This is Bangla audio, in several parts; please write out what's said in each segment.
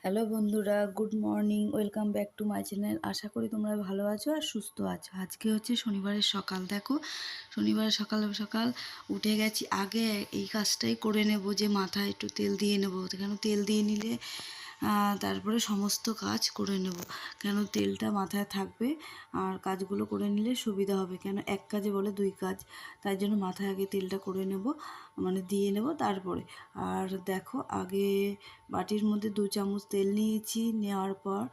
হ্যালো বন্ধুরা, good morning. Welcome back to my channel. আশা করি তোমরা ভালো আছো আর সুস্থ আছো। আজকে হচ্ছে শনিবারের সকাল। দেখো, শনিবারের সকাল সকাল উঠে গেছি। আগে এই কাজটাই করে নেব যে মাথায় একটু তেল দিয়ে নেবো, কেন তেল দিয়ে নিলে তারপরে সমস্ত কাজ করে নেব, কেন তেলটা মাথায় থাকবে আর কাজগুলো করে নিলে সুবিধা হবে। কেন এক কাজে বলে দুই কাজ, তাই জন্য মাথায় আগে তেলটা করে নেব, মানে দিয়ে নেব তারপরে। আর দেখো, আগে বাটির মধ্যে 2 চামচ তেল নিয়েছি, নেওয়ার পর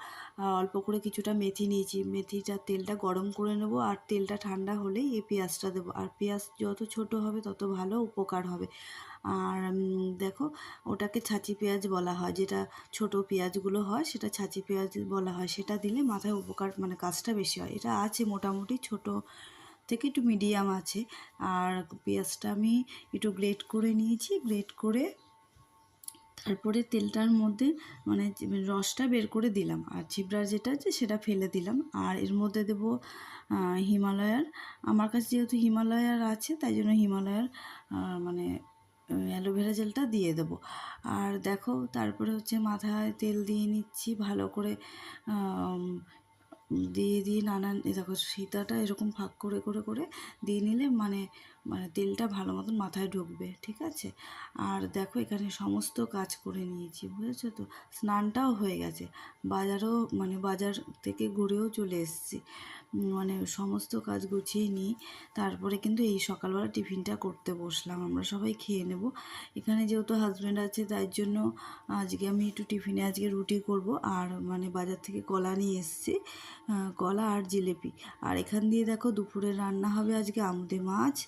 অল্প করে কিছুটা মেথি নিয়েছি। মেথিটা তেলটা গরম করে নেব, আর তেলটা ঠান্ডা হলেই এই পেঁয়াজটা দেবো। আর পেঁয়াজ যত ছোট হবে তত ভালো উপকার হবে। আর দেখো, ওটাকে ছাঁচি পেঁয়াজ বলা হয়, যেটা ছোট পেঁয়াজগুলো হয় সেটা ছাঁচি পেঁয়াজ বলা হয়। সেটা দিলে মাথায় উপকার, মানে কাজটা বেশি হয়। এটা আছে মোটামুটি ছোট থেকে একটু মিডিয়াম আছে। আর পেঁয়াজটা আমি একটু গ্রেট করে নিয়েছি, গ্রেট করে তারপরে তেলটার মধ্যে মানে রসটা বের করে দিলাম, আর চিবড়ার যেটা আছে সেটা ফেলে দিলাম। আর এর মধ্যে দেবো হিমালয়ার। আমার কাছে যেহেতু হিমালয়ার আছে, তাই জন্য হিমালয়ার মানে অ্যালোভেরা জেলটা দিয়ে দেবো। আর দেখো, তারপরে হচ্ছে মাথায় তেল দিয়ে নিচ্ছি ভালো করে, দিয়ে দিয়ে নানান, দেখো সীতাটা এরকম ফাঁক করে করে করে দিয়ে নিলে মানে মানে তেলটা ভালো মতন মাথায় ঢুকবে, ঠিক আছে। আর দেখো, এখানে সমস্ত কাজ করে নিয়েছি, বুঝেছো তো। স্নানটাও হয়ে গেছে, বাজারও মানে বাজার থেকে ঘুরেও চলে এসেছি। মানে সমস্ত কাজ গুছিয়ে নিই, তারপরে কিন্তু এই সকালবেলা টিফিনটা করতে বসলাম। আমরা সবাই খেয়ে নেব। এখানে যেহেতু হাজব্যান্ড আছে, তাই জন্য আজকে আমি একটু টিফিনে আজকে রুটি করব। আর মানে বাজার থেকে কলা নিয়ে এসেছি, কলা আর জিলেপি। আর এখান দিয়ে দেখো, দুপুরে রান্না হবে আজকে আমুদে মাছ।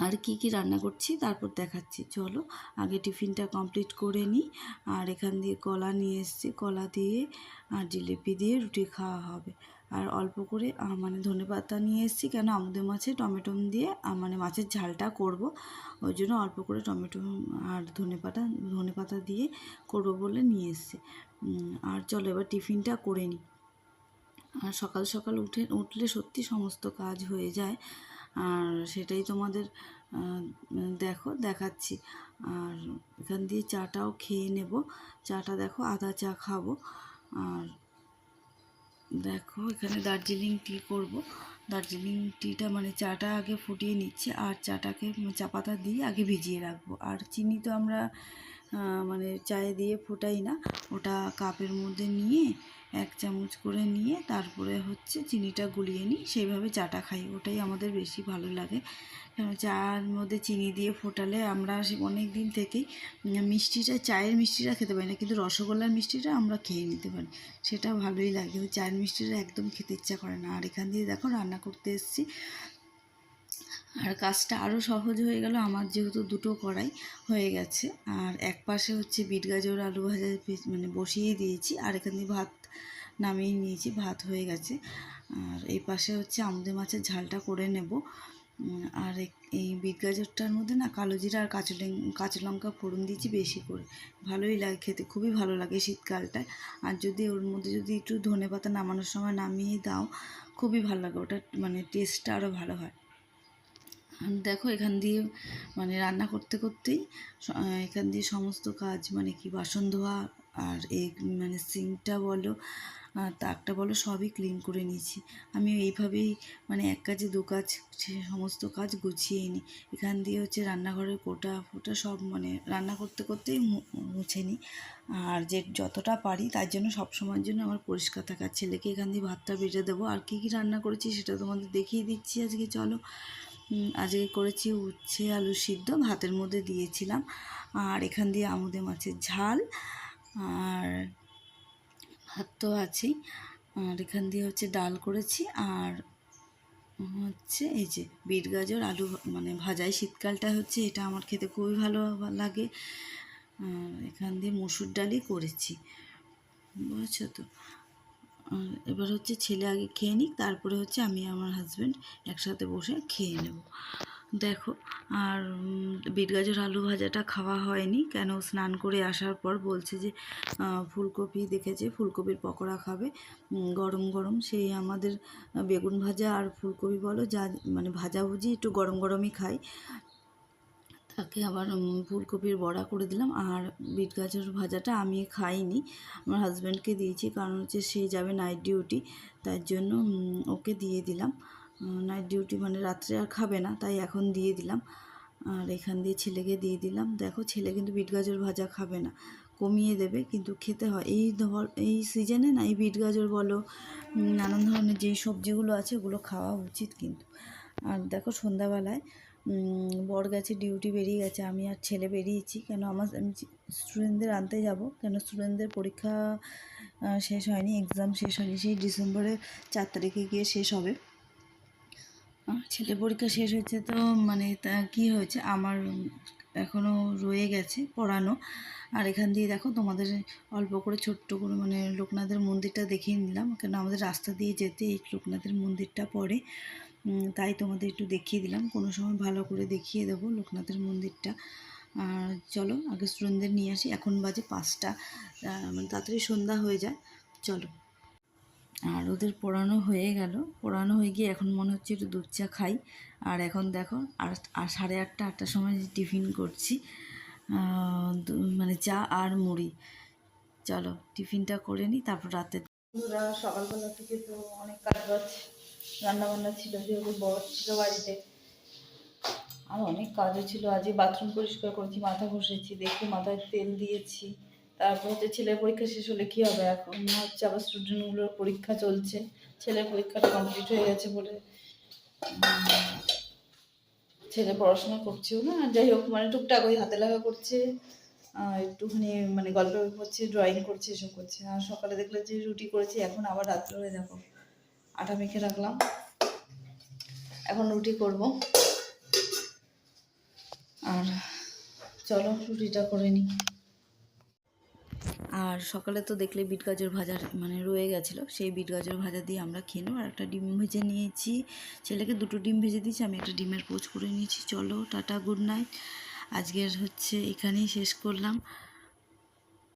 আর কি কি রান্না করছি তারপর দেখাচ্ছি, চলো আগে টিফিনটা কমপ্লিট করে নিই। আর এখান দিয়ে কলা নিয়ে এসেছি, কলা দিয়ে আর জিলিপি দিয়ে রুটি খাওয়া হবে। আর অল্প করে মানে ধনেপাতা নিয়ে এসেছি, কেন আমাদের মাছে টমেটো দিয়ে মানে মাছের ঝালটা করব, ওই জন্য অল্প করে টমেটো আর ধনেপাতা দিয়ে করবো বলে নিয়ে এসেছি। আর চলো এবার টিফিনটা করে নিই। আর সকাল সকাল উঠলে সত্যি সমস্ত কাজ হয়ে যায়, আর সেটাই তোমাদের দেখাচ্ছি। আর এখান দিয়ে চাটাও খেয়ে নেব। চাটা দেখো, আদা চা খাবো। আর দেখো, এখানে দার্জিলিং টি করব। দার্জিলিং টিটা মানে চাটা আগে ফুটিয়ে নিচ্ছি, আর চাটাকে চা পাতা দিয়ে আগে ভিজিয়ে রাখবো। আর চিনি তো আমরা মানে চায়ে দিয়ে ফোটাই না, ওটা কাপের মধ্যে নিয়ে 1 চামচ করে নিয়ে তারপরে হচ্ছে চিনিটা গুলিয়ে নিই, সেইভাবে চাটা খাই। ওটাই আমাদের বেশি ভালো লাগে। চার মধ্যে চিনি দিয়ে ফোটালে আমরা অনেক দিন থেকেই মিষ্টিটা, চায়ের মিষ্টিটা খেতে পারি না, কিন্তু রসগোল্লার মিষ্টিটা আমরা খেয়ে নিতে পারি, সেটা ভালোই লাগে। কিন্তু চায়ের মিষ্টিটা একদম খেতে ইচ্ছা করে না। আর এখান দিয়ে দেখো রান্না করতে এসেছি, আর কাজটা আরও সহজ হয়ে গেল আমার, যেহেতু 2টো কড়াই হয়ে গেছে। আর এক পাশে হচ্ছে বিট গাজর আলু ভাজা মানে বসিয়ে দিয়েছি, আর এখান দিয়ে ভাত নামিয়ে নিয়েছি, ভাত হয়ে গেছে। আর এই পাশে হচ্ছে আমুদে মাছের ঝালটা করে নেব। আর এই বিট গাজরটার মধ্যে না কালো জিরা আর কাঁচা লঙ্কা ফোড়ন দিয়েছি বেশি করে, ভালোই লাগে খেতে, খুবই ভালো লাগে শীতকালটায়। আর যদি ওর মধ্যে যদি একটু ধনেপাতা নামানোর সময় নামিয়ে দাও, খুবই ভালো লাগে, ওটা মানে টেস্টটা আরও ভালো হয়। দেখো, এখান দিয়ে মানে রান্না করতে করতেই এখান দিয়ে সমস্ত কাজ, মানে কি বাসন ধোয়া আর এই মানে সিঙ্কটা বলো তাকটা বলো, সবই ক্লিন করে নিয়েছি। আমি এইভাবেই মানে এক কাজে দু কাজ, সমস্ত কাজ গুছিয়ে নিই। এখান দিয়ে হচ্ছে রান্নাঘরের কোটা ফোটা সব মানে রান্না করতে করতেই মুছে নিই। আর যে যতটা পারি তার জন্য সব সময়ের জন্য আমার পরিষ্কার থাকার, ছেলেকে এখান দিয়ে ভাতটা বেড়ে দেবো। আর কী কী রান্না করেছি সেটা তোমাদের দেখিয়ে দিচ্ছি আজকে, চলো। আজকে করেছি উচ্ছে আলু সিদ্ধ, ভাতের মধ্যে দিয়েছিলাম। আর এখান দিয়ে আমুদে মাছের ঝাল, আর ভাত তো আছেই। আর এখান দিয়ে হচ্ছে ডাল করেছি, আর হচ্ছে এই যে বিট গাজর আলু মানে ভাজাই, শীতকালটা হচ্ছে এটা আমার খেতে খুবই ভালো লাগে। এখান দিয়ে মসুর ডালই করেছি, বুঝেছো তো। এবার হচ্ছে ছেলে আগে খেয়ে নিক, তারপরে হচ্ছে আমি আমার হাজব্যান্ড একসাথে বসে খেয়ে নেব। দেখো, আর বিট গাজর আলু ভাজাটা খাওয়া হয়নি, কেন স্নান করে আসার পর বলছে যে ফুলকপি দেখেছে, ফুলকপির পকোড়া খাবে গরম গরম। সেই আমাদের বেগুন ভাজা আর ফুলকপি বলো যা মানে ভাজাভুজি একটু গরম গরমই খাই, তাকে আবার ফুলকপির বড়া করে দিলাম। আর বিট গাজর ভাজাটা আমি খাইনি, আমার হাজব্যান্ডকে দিয়েছি, কারণ হচ্ছে সে যাবে নাইট ডিউটি, তার জন্য ওকে দিয়ে দিলাম। নাইট ডিউটি মানে রাত্রে আর খাবে না, তাই এখন দিয়ে দিলাম। আর এখান দিয়ে ছেলেকে দিয়ে দিলাম। দেখো ছেলে কিন্তু বিট গাজর ভাজা খাবে না, কমিয়ে দেবে, কিন্তু খেতে হয়। এই সিজনে না এই বিট গাজর বলো, নানান ধরনের যেই সবজিগুলো আছে ওগুলো খাওয়া উচিত কিন্তু। আর দেখো সন্ধ্যাবেলায় বর গেছে ডিউটি, বেরিয়ে গেছে, আমি আর ছেলে বেরিয়েছি। কেন আমি স্টুডেন্টদের আনতে যাব, কেন স্টুডেন্টদের পরীক্ষা শেষ হয়নি, এক্সাম শেষ হয়নি, সেই ডিসেম্বরের 4 তারিখে গিয়ে শেষ হবে। ছেলে পরীক্ষা শেষ হয়েছে, তো মানে তা কী হয়েছে, আমার এখনও রয়ে গেছে পড়ানো। আর এখান দিয়ে দেখো তোমাদের অল্প করে ছোট্ট করে মানে লোকনাথের মন্দিরটা দেখিয়ে নিলাম, কেন আমাদের রাস্তা দিয়ে যেতে এই লোকনাথের মন্দিরটা পড়ে, তাই তোমাদের একটু দেখিয়ে দিলাম। কোনো সময় ভালো করে দেখিয়ে দেবো লোকনাথের মন্দিরটা। আর চলো আগে স্টুডেন্টদের নিয়ে আসি, এখন বাজে 5টা, মানে তাড়াতাড়ি সন্ধ্যা হয়ে যায়। চলো। আর ওদের পড়ানো হয়ে গেল, পড়ানো হয়ে গিয়ে এখন মনে হচ্ছে একটু দুধ চা খাই। আর এখন দেখো আর 8:30-8টার সময় টিফিন করছি, মানে চা আর মুড়ি। চলো টিফিনটা করে নিই, তারপর রাতে। বন্ধুরা সকালবেলা থেকে তো অনেক কাজ বাজ, রান্নাবান্না ছিল, যেহেতু বর ছিল বাড়িতে, আর অনেক কাজও ছিল। আজকে বাথরুম পরিষ্কার করেছি, মাথা ঘষেছি, দেখি মাথায় তেল দিয়েছি। তারপর হচ্ছে ছেলের পরীক্ষা শেষ হলে কী হবে, এখন হচ্ছে আবার স্টুডেন্টগুলোর পরীক্ষা চলছে। ছেলের পরীক্ষাটা কমপ্লিট হয়ে গেছে বলে ছেলে পড়াশোনা করছেও না, আর যাই হোক মানে টুকটাক ওই হাতে লাগা করছে, একটুখানি মানে গল্প করছে, ড্রয়িং করছে, এসব করছে। আর সকালে দেখলে যে রুটি করেছি, এখন আবার রাত্রে হয়ে দেখো আটা মেখে রাখলাম, এখন রুটি করব। আর চলো রুটিটা করে নিই। আর সকালে তো দেখলে বিট গাজর ভাজা মানে রয়ে গেছিলো, সেই বিট গাজর ভাজা দিয়ে আমরা খেয়ে নেব। আর একটা ডিম ভেজে নিয়েছি, ছেলেকে 2টো ডিম ভেজে দিয়েছি, আমি একটা ডিমের পোচ করে নিয়েছি। চলো টাটা, গুড নাইট। আজকের হচ্ছে এখানেই শেষ করলাম।